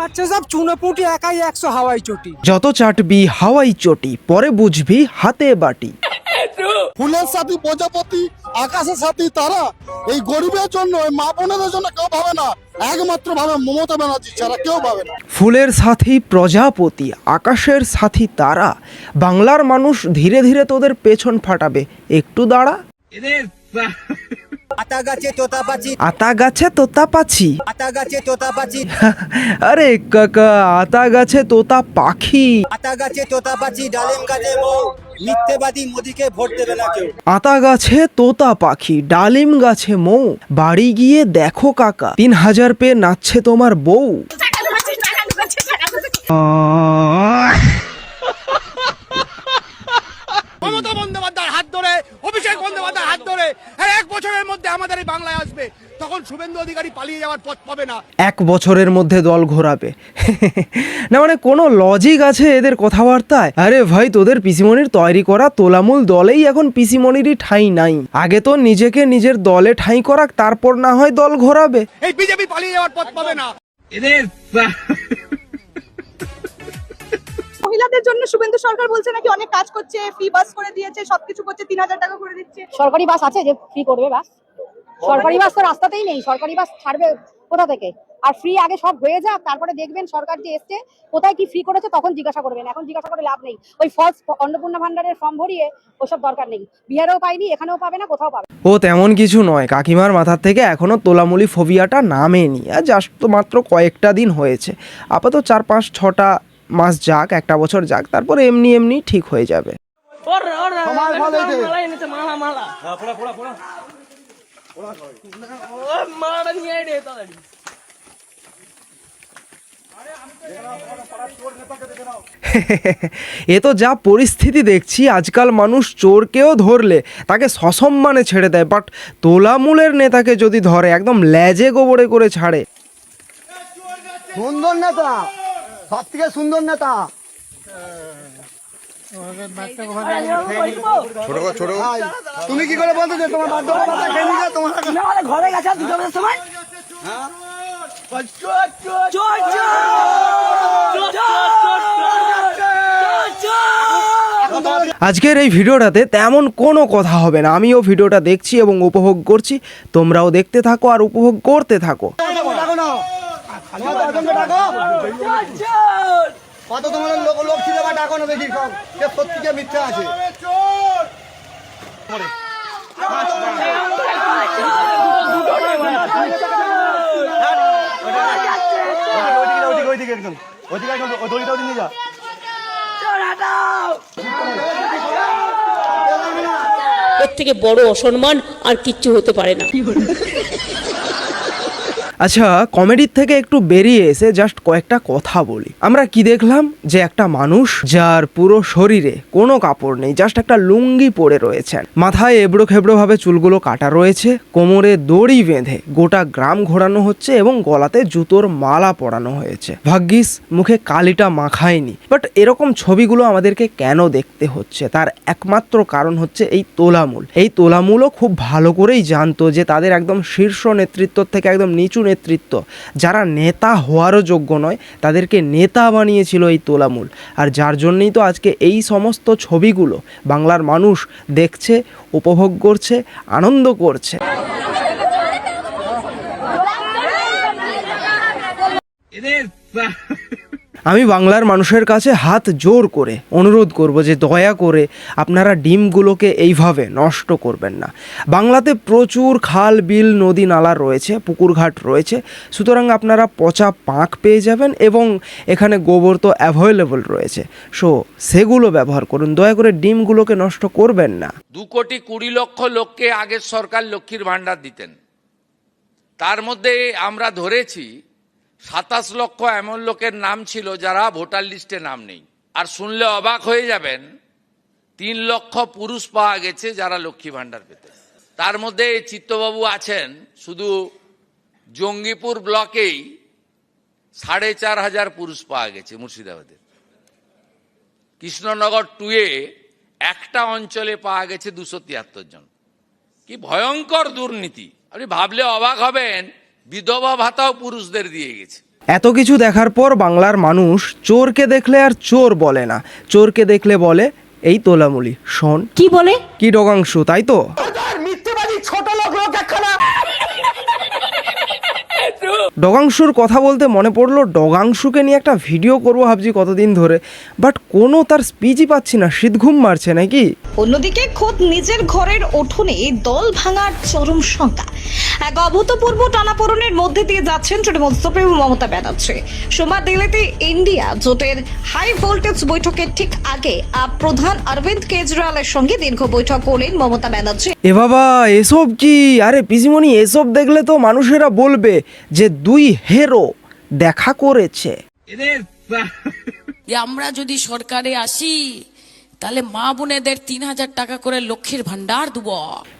আচ্ছা সব চুনোপুটি একাই 100 হাওয়াই চটি। যত চাটবি হাওয়াই চটি, পরে বুঝবি হাতে বাটি। ফুলের সাথী প্রজাপতি, আকাশের সাথী তারা, এই গরিবের জন্য, এই মা বোনেদের জন্য কেউ ভাবে না, একমাত্র ভাবে মমতা ব্যানার্জি ছাড়া কেউ ভাবে না। ফুলের সাথী প্রজাপতি, আকাশের সাথী তারা, বাংলার মানুষ ধীরে ধীরে তোদের পেছন ফাটাবে, একটু দাঁড়া। আতা গাছে তোতা পাচি, আতা গাছে তোতা পাছি। আতা গাছে তোতা পাচি, আরে কাকা, আতা গাছে তোতা পাখি। আতা গাছে তোতা পাচি, ডালিম গাছে মৌ, মিথ্যেবাদী মোদিকে ভোট দেবে না কেউ। আতা গাছে তোতা পাখি, ডালিম গাছে মৌ, বাড়ি গিয়ে দেখো কাকা 3000 পেয়ে নাচছে তোমার বউ। মমতা বন্দ্যোপাধ্যায়ের হাত ধরে, অভিষেক বন্দ্যোপাধ্যায়ের হাত ধরে আর 1 বছরের মধ্যে আমাদের এই বাংলায় আসবে, তখন শুভেন্দু অধিকারী পালিয়ে যাওয়ার পথ পাবে না। 1 বছরের মধ্যে দল ঘোরাবে না, মানে কোনো লজিক আছে এদের কথাবার্তায়? আরে ভাই, তোদের পিসিমণির তৈরি করা তোলামূল দলেই এখন পিসিমণিরই ঠাঁই নাই। আগে তো নিজেকে নিজের দলে ঠাঁই করাক, তারপর না হয় দল ঘোরাবে। এই বিজেপি পালিয়ে যাওয়ার পথ পাবে না। মহিলাদের জন্য শুভেন্দু সরকার বলছে নাকি অনেক কাজ করছে, ফ্রি বাস করে দিয়েছে, সবকিছু করছে, 3000 টাকা করে দিচ্ছে। সরকারি বাস আছে যে ফ্রি করবে বাস? সরকারি বাস তো রাস্তাতেই নেই, সরকারি বাস ছাড়বে কোথা থেকে? আর ফ্রি আগে সব হয়ে যাক, তারপরে দেখবেন সরকার যে এসছে কোথায় কি ফ্রি করেছে তখন জিজ্ঞাসা করবেন, এখন জিজ্ঞাসা করে লাভ নেই। ওই ফলস অন্নপূর্ণা ভান্ডারের ফর্ম ভরিয়ে ওসব দরকার নেই। বিহারেও পাইনি, এখানেও পাবে না, কোথাও পাবে। ও তেমন কিছু নয়, কাকিমার মাথার থেকে এখনো তোলামুলি ফোবিয়াটা নামেনি। আর জাস্ট তো মাত্র কয়েকটা দিন হয়েছে, আপাতত 4-5-6টা মাস যাক, 1 বছর যাক, তারপর এমনি এমনি ঠিক হয়ে যাবে। এ তো যা পরিস্থিতি দেখছি, আজকাল মানুষ চোরকেও ধরলে তাকে সসম্মানে ছেড়ে দেয়, বাট তোলামূলের নেতাকে যদি ধরে একদম লেজে গোবরে করে ছাড়ে। সুন্দর নেতা, সব থেকে সুন্দর নেতা। তুমি কি করে বলতে যে তোমার বার্ধক্য খেয়ে নিয়ে তোমার ঘরে গেছে 2 বছর সময়। আজকের এই ভিডিওটাতে তেমন কোনো কথা হবে না, আমিও ভিডিওটা দেখছি এবং উপভোগ করছি, তোমরাও দেখতে থাকো আর উপভোগ করতে থাকো। কত তোমার লোক ছিল বা ডাকো না দেখি সব সত্যি কে মিথ্যা আছে। এর থেকে বড় অসম্মান আর কিচ্ছু হতে পারে না। আচ্ছা, কমেডির থেকে একটু বেরিয়ে এসে জাস্ট কয়েকটা কথা বলি। আমরা কি দেখলাম যে একটা মানুষ যার পুরো শরীরে কোনো কাপড় নেই, জাস্ট একটা লুঙ্গি পরে রয়েছেন, মাথায় এবড়ো খেবড়ো ভাবে চুলগুলো কাটা রয়েছে, কোমরে দড়ি বেঁধে গোটা গ্রাম ঘোরানো হচ্ছে এবং গলাতে জুতোর মালা পরানো হয়েছে। ভাগ্যিস মুখে কালিটা মাখায়নি। বাট এরকম ছবিগুলো আমাদেরকে কেন দেখতে হচ্ছে, তার একমাত্র কারণ হচ্ছে এই তোলামূল। এই তোলামূলও খুব ভালো করেই জানতো যে তাদের একদম শীর্ষ নেতৃত্ব থেকে একদম নিচু নেতৃত্ব, যারা নেতা হওয়ারও যোগ্য নয়, তাদেরকে নেতা বানিয়েছিল এই তোলামূল। আর যার জন্যই তো আজকে এই সমস্ত ছবিগুলো বাংলার মানুষ দেখছে, উপভোগ করছে, আনন্দ করছে। আমি বাংলার মানুষের কাছে হাত জোর করে অনুরোধ করব যে দয়া করে আপনারা ডিমগুলোকে এইভাবে নষ্ট করবেন না। বাংলাতে প্রচুর খাল, বিল, নদী, নালা রয়েছে, পুকুরঘাট রয়েছে, সুতরাং আপনারা পচা পাঁক পেয়ে যাবেন এবং এখানে গোবর তো অ্যাভেলেবল রয়েছে, সো সেগুলো ব্যবহার করুন, দয়া করে ডিমগুলোকে নষ্ট করবেন না। 2,20,00,000 লোককে আগের সরকার লক্ষ্মীর ভাণ্ডার দিতেন, তার মধ্যে আমরা ধরেছি 27 লক্ষ এমন লোকের নাম ছিল যারা ভোটার লিস্টে নাম নেই। আর শুনলে অবাক হয়ে যাবেন, 3 লক্ষ পুরুষ পাওয়া গেছে যারা লক্ষ্মী ভাণ্ডার পেতেন। তার মধ্যে চিত্তবাবু আছেন, শুধু জঙ্গিপুর ব্লকেই 4,500 পুরুষ পাওয়া গেছে মুর্শিদাবাদে। কৃষ্ণনগর 2-এ একটা অঞ্চলে পাওয়া গেছে 273 জন। কি ভয়ঙ্কর দুর্নীতি! আপনি ভাবলে অবাক হবেন, বিধবা ভাতাও পুরুষদের দিয়ে গেছে। এত কিছু দেখার পর বাংলার মানুষ চোরকে দেখলে আর চোর বলে না, চোরকে দেখলে বলে এই তোলামুলি। শোন কি বলে? কি ডগাংশু, তাই তো? ডগাংশুর কথা বলতে মনে পড়লো, ডগাংশুকে নিয়ে একটা ভিডিও করবো ভাবছি কতদিন ধরে, বাট কোনো তার স্পিচই পাচ্ছি না। শীত ঘুম মারছে নাকি? অন্যদিকে খোদ নিজের ঘরের উঠোনে দল ভাঙার চরম শঙ্কা। এক অভূতপূর্ব টানাপোড়েনের মধ্যে দিয়ে যাচ্ছেন তৃণমূল সুপ্রিমো মমতা ব্যানার্জি। সোমবার দিল্লিতে ইন্ডিয়া জোটের হাই ভোল্টেজ বৈঠকের ঠিক আগে প্রধান অরবিন্দ কেজরিওয়ালের সঙ্গে দীর্ঘ বৈঠক করলেন মমতা ব্যানার্জি। এ বাবা, এসব কি? আরে পিসিমণি, এসব দেখলে তো মানুষেরা বলবে যে দুই হেরো দেখা করেছে। যে আমরা যদি সরকারে আসি তাহলে মা বোনেদের 3,000 টাকা করে লক্ষ্মীর ভান্ডার দেব।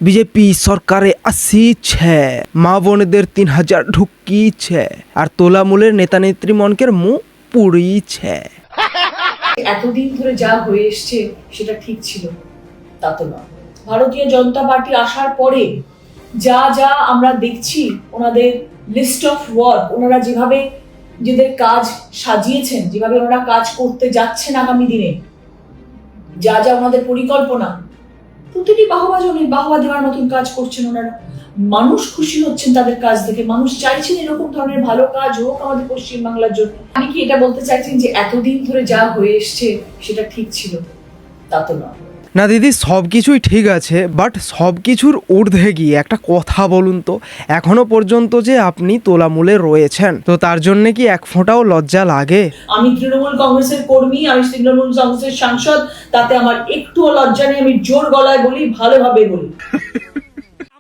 বিজেপি সরকারে আসিছে, মা বোনেদের 3,000 ঢুকিছে, আর তোলামূলের নেতা নেত্রী মনকের মুখ পুড়িছে। এতদিন ধরে যা হয়ে এসছে সেটা ঠিক ছিল তা তো না। ভারতীয় জনতা পার্টি আসার পরে যা যা আমরা দেখছি, ওনাদের লিস্ট অফ ওয়ার্ক, ওনারা যেভাবে নিজেদের কাজ সাজিয়েছেন, যেভাবে ওনারা কাজ করতে যাচ্ছেন আগামী দিনে, যা যা ওনাদের পরিকল্পনা, প্রতিটি বাহবা দেওয়ার মতন কাজ করছেন ওনারা। মানুষ খুশি হচ্ছেন তাদের কাজ দেখে, মানুষ চাইছেন এরকম ধরনের ভালো কাজ হোক আমাদের পশ্চিমবাংলার জন্য। আমি কি এটা বলতে চাইছেন যে এতদিন ধরে যা হয়ে এসছে সেটা ঠিক ছিল? তা তো না। না দিদি, সব কিছুই ঠিক আছে, বাট সব কিছুর ঊর্ধ্বে গিয়ে একটা কথা বলুন তো, এখনো পর্যন্ত যে আপনি তোলামূলে রয়েছেন, তো তার জন্য কি এক ফোঁটাও লজ্জা লাগে? আমি তৃণমূল কংগ্রেসের কর্মী, আমি তৃণমূল কংগ্রেসের সাংসদ, তাতে আমার একটুও লজ্জা নেই। আমি জোর গলায় বলি, ভালোভাবে বলি।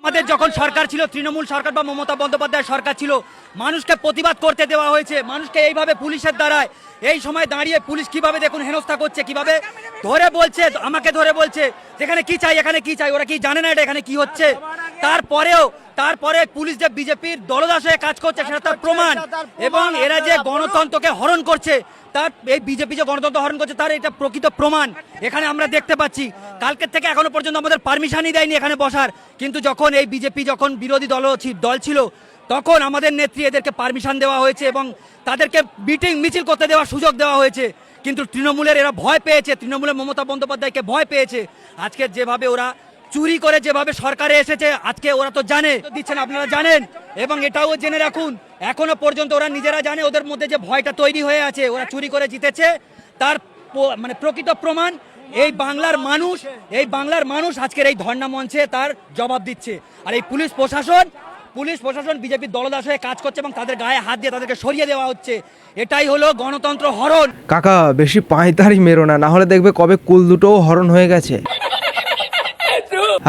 আমাদের যখন সরকার ছিল, তৃণমূল সরকার বা মমতা বন্দ্যোপাধ্যায় সরকার ছিল, মানুষকে প্রতিবাদ করতে দেওয়া হয়েছে, মানুষকে এইভাবে পুলিশের দ্বারায় এই সময় দাঁড়িয়ে পুলিশ কিভাবে দেখুন হেনস্থা করছে, কিভাবে ধরে বলছে, আমাকে ধরে বলছে যেখানে কি চাই এখানে কি চাই, ওরা কি জানে না এটা এখানে কি হচ্ছে? তারপরে পুলিশ যে বিজেপির দলদাস হয়ে কাজ করছে সেটা তার প্রমাণ, এবং এরা যে গণতন্ত্রকে হরণ করছে, তার এই বিজেপি যে গণতন্ত্র হরণ করছে তার এটা প্রকৃত প্রমাণ এখানে আমরা দেখতে পাচ্ছি। কালকের থেকে এখনো পর্যন্ত আমাদের পারমিশনই দেয়নি এখানে বসার, কিন্তু যখন এই বিজেপি যখন বিরোধী দল ছিল তখন আমাদের নেত্রী এদেরকে পারমিশন দেওয়া হয়েছে এবং তাদেরকে মিটিং মিছিল করতে দেওয়ার সুযোগ দেওয়া হয়েছে। কিন্তু তৃণমূলের এরা ভয় পেয়েছে, তৃণমূলের মমতা বন্দ্যোপাধ্যায়কে ভয় পেয়েছে। আজকে যেভাবে ওরা চুরি করে যেভাবে সরকারে এসেছে, আজকে ওরা তো জানে দিচ্ছেন, আপনারা জানেন, এবং এটাও জেনে রাখুন এখনো পর্যন্ত ওরা নিজেরা জানে ওদের মধ্যে যে ভয়টা তৈরি হয়ে আছে, ওরা চুরি করে জিতেছে, তার মানে প্রকৃত প্রমাণ এই বাংলার মানুষ আজকের এই ধর্ণা মঞ্চে তার জবাব দিচ্ছে। আর এই পুলিশ প্রশাসন বিজেপির দলদাস হয়ে কাজ করছে এবং তাদের গায়ে হাত দিয়ে তাদেরকে সরিয়ে দেওয়া হচ্ছে। এটাই হলো গণতন্ত্র হরণ। কাকা, বেশি পাঁয়তারি মেরো না, নাহলে দেখবে কবে কুল দুটোও হরণ হয়ে গেছে।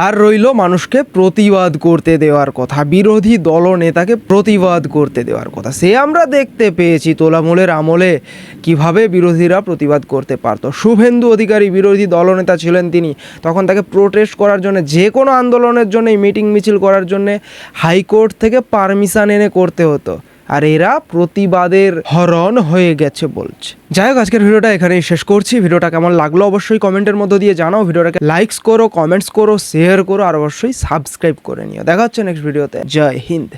আর রইল মানুষকে প্রতিবাদ করতে দেওয়ার কথা, বিরোধী দলনেতাকে প্রতিবাদ করতে দেওয়ার কথা। সে আমরা দেখতে পেয়েছি তোলামূলের আমলে কিভাবে বিরোধীরা প্রতিবাদ করতে পারতো। শুভেন্দু অধিকারী বিরোধী দলনেতা ছিলেন তিনি, তখন তাকে প্রোটেস্ট করার জন্য, যে কোনো আন্দোলনের জন্য, মিটিং মিছিল করার জন্য হাইকোর্ট থেকে পারমিশন এনে করতে হতো। আর এরা প্রতিবাদের হরণ হয়ে গেছে বলছে। যাই হোক, আজকের ভিডিওটা এখানেই শেষ করছি। ভিডিওটা কেমন লাগলো অবশ্যই কমেন্টের মধ্যে দিয়ে জানাও। ভিডিওটাকে লাইকস করো, কমেন্টস করো, শেয়ার করো, আর অবশ্যই সাবস্ক্রাইব করে নিও। দেখা হচ্ছে নেক্সট ভিডিওতে। জয় হিন্দ।